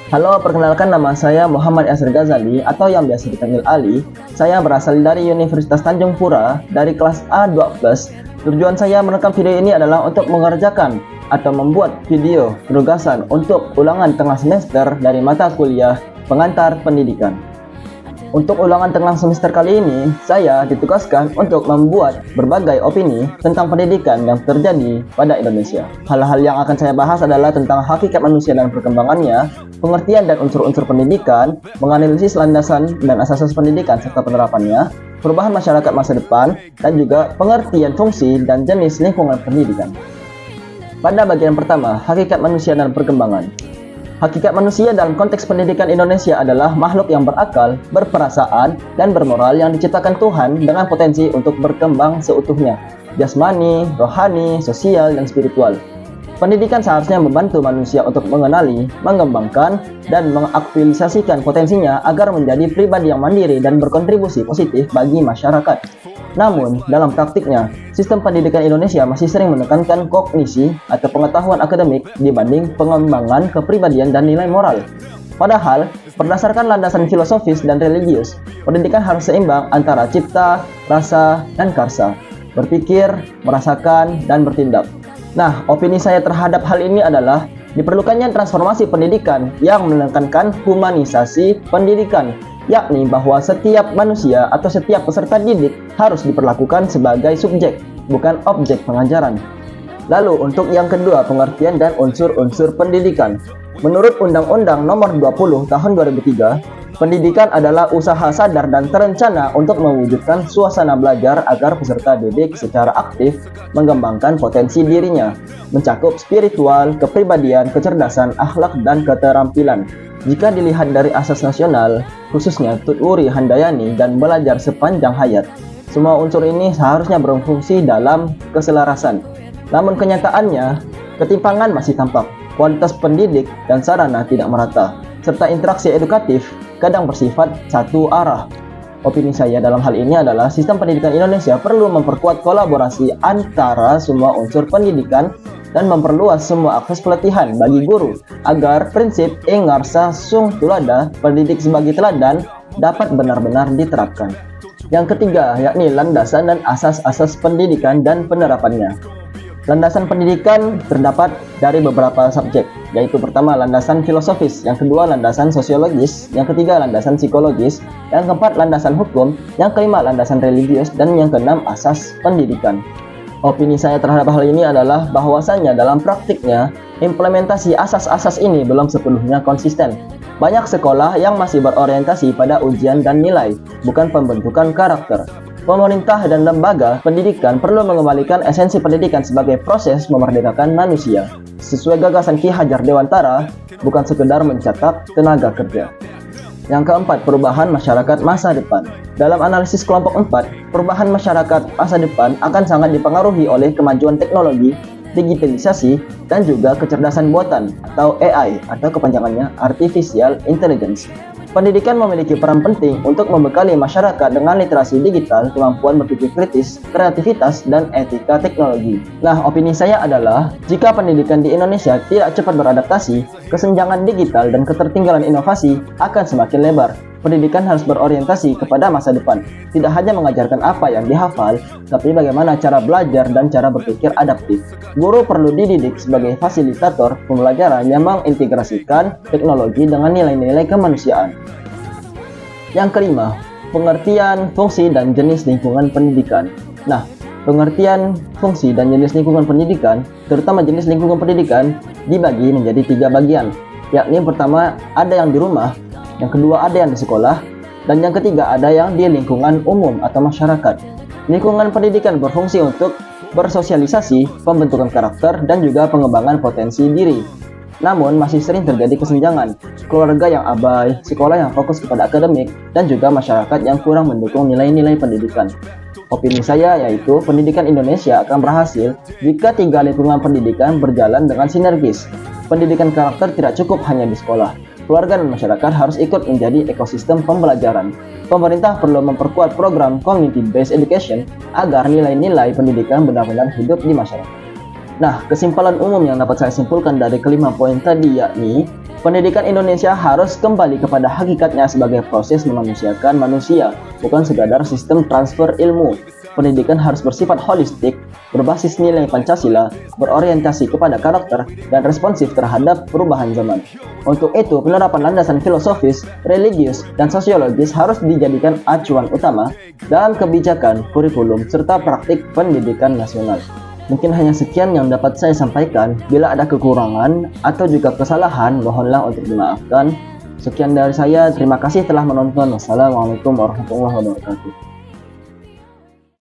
Halo, perkenalkan nama saya Muhammad Yasir Ghazali atau yang biasa dipanggil Ali. Saya berasal dari Universitas Tanjung Pura dari kelas A12. Tujuan saya merekam video ini adalah untuk mengerjakan atau membuat video penugasan untuk ulangan tengah semester dari mata kuliah pengantar pendidikan. Untuk ulangan tengah semester kali ini, saya ditugaskan untuk membuat berbagai opini tentang pendidikan yang terjadi pada Indonesia. Hal-hal yang akan saya bahas adalah tentang hakikat manusia dan perkembangannya, pengertian dan unsur-unsur pendidikan, menganalisis landasan dan asas-asas pendidikan serta penerapannya, perubahan masyarakat masa depan, dan juga pengertian fungsi dan jenis lingkungan pendidikan. Pada bagian pertama, hakikat manusia dan perkembangan. Hakikat manusia dalam konteks pendidikan Indonesia adalah makhluk yang berakal, berperasaan, dan bermoral yang diciptakan Tuhan dengan potensi untuk berkembang seutuhnya, jasmani, rohani, sosial, dan spiritual. Pendidikan seharusnya membantu manusia untuk mengenali, mengembangkan, dan mengaktualisasikan potensinya agar menjadi pribadi yang mandiri dan berkontribusi positif bagi masyarakat. Namun, dalam praktiknya, sistem pendidikan Indonesia masih sering menekankan kognisi atau pengetahuan akademik dibanding pengembangan kepribadian dan nilai moral. Padahal, berdasarkan landasan filosofis dan religius, pendidikan harus seimbang antara cipta, rasa, dan karsa, berpikir, merasakan, dan bertindak. Nah, opini saya terhadap hal ini adalah diperlukannya transformasi pendidikan yang menekankan humanisasi pendidikan, yakni bahwa setiap manusia atau setiap peserta didik harus diperlakukan sebagai subjek, bukan objek pengajaran. Lalu untuk yang kedua, pengertian dan unsur-unsur pendidikan. Menurut Undang-Undang Nomor 20 Tahun 2003, pendidikan adalah usaha sadar dan terencana untuk mewujudkan suasana belajar agar peserta didik secara aktif mengembangkan potensi dirinya, mencakup spiritual, kepribadian, kecerdasan, akhlak, dan keterampilan. Jika dilihat dari asas nasional, khususnya Tutwuri Handayani dan belajar sepanjang hayat, semua unsur ini seharusnya berfungsi dalam keselarasan. Namun kenyataannya, ketimpangan masih tampak, kualitas pendidik dan sarana tidak merata, serta interaksi edukatif kadang bersifat satu arah. Opini saya dalam hal ini adalah sistem pendidikan Indonesia perlu memperkuat kolaborasi antara semua unsur pendidikan dan memperluas semua akses pelatihan bagi guru agar prinsip Engarsa Sung Tulada, pendidik sebagai teladan, dapat benar-benar diterapkan. Yang ketiga, yakni landasan dan asas-asas pendidikan dan penerapannya. Landasan pendidikan terdapat dari beberapa subjek, yaitu pertama landasan filosofis, yang kedua landasan sosiologis, yang ketiga landasan psikologis, yang keempat landasan hukum, yang kelima landasan religius, dan yang keenam asas pendidikan. Opini saya terhadap hal ini adalah bahwasannya dalam praktiknya, implementasi asas-asas ini belum sepenuhnya konsisten. Banyak sekolah yang masih berorientasi pada ujian dan nilai, bukan pembentukan karakter. Pemerintah dan lembaga pendidikan perlu mengembalikan esensi pendidikan sebagai proses memerdekakan manusia, sesuai gagasan Ki Hajar Dewantara, bukan sekedar mencetak tenaga kerja. Yang keempat, perubahan masyarakat masa depan. Dalam analisis kelompok 4, perubahan masyarakat masa depan akan sangat dipengaruhi oleh kemajuan teknologi, digitalisasi, dan juga kecerdasan buatan atau AI atau kepanjangannya Artificial Intelligence. Pendidikan memiliki peran penting untuk membekali masyarakat dengan literasi digital, kemampuan berpikir kritis, kreativitas, dan etika teknologi. Nah, opini saya adalah, jika pendidikan di Indonesia tidak cepat beradaptasi, kesenjangan digital dan ketertinggalan inovasi akan semakin lebar. Pendidikan harus berorientasi kepada masa depan, tidak hanya mengajarkan apa yang dihafal, tapi bagaimana cara belajar dan cara berpikir adaptif. Guru perlu dididik sebagai fasilitator pembelajaran yang mengintegrasikan teknologi dengan nilai-nilai kemanusiaan. Yang kelima, pengertian, fungsi, dan jenis lingkungan pendidikan. Nah, pengertian, fungsi, dan jenis lingkungan pendidikan, terutama jenis lingkungan pendidikan, dibagi menjadi 3 bagian, yakni yang pertama ada yang di rumah, yang kedua ada yang di sekolah, dan yang ketiga ada yang di lingkungan umum atau masyarakat. Lingkungan pendidikan berfungsi untuk bersosialisasi, pembentukan karakter, dan juga pengembangan potensi diri. Namun masih sering terjadi kesenjangan, keluarga yang abai, sekolah yang fokus kepada akademik, dan juga masyarakat yang kurang mendukung nilai-nilai pendidikan. Opini saya yaitu pendidikan Indonesia akan berhasil jika 3 lingkungan pendidikan berjalan dengan sinergis. Pendidikan karakter tidak cukup hanya di sekolah. Keluarga dan masyarakat harus ikut menjadi ekosistem pembelajaran. Pemerintah perlu memperkuat program community-based education agar nilai-nilai pendidikan benar-benar hidup di masyarakat. Nah, kesimpulan umum yang dapat saya simpulkan dari kelima poin tadi yakni pendidikan Indonesia harus kembali kepada hakikatnya sebagai proses memanusiakan manusia, bukan sekadar sistem transfer ilmu. Pendidikan harus bersifat holistik, berbasis nilai Pancasila, berorientasi kepada karakter, dan responsif terhadap perubahan zaman. Untuk itu, penerapan landasan filosofis, religius, dan sosiologis harus dijadikan acuan utama dalam kebijakan, kurikulum, serta praktik pendidikan nasional. Mungkin hanya sekian yang dapat saya sampaikan. Bila ada kekurangan atau juga kesalahan, mohonlah untuk dimaafkan. Sekian dari saya, terima kasih telah menonton. Wassalamualaikum warahmatullahi wabarakatuh.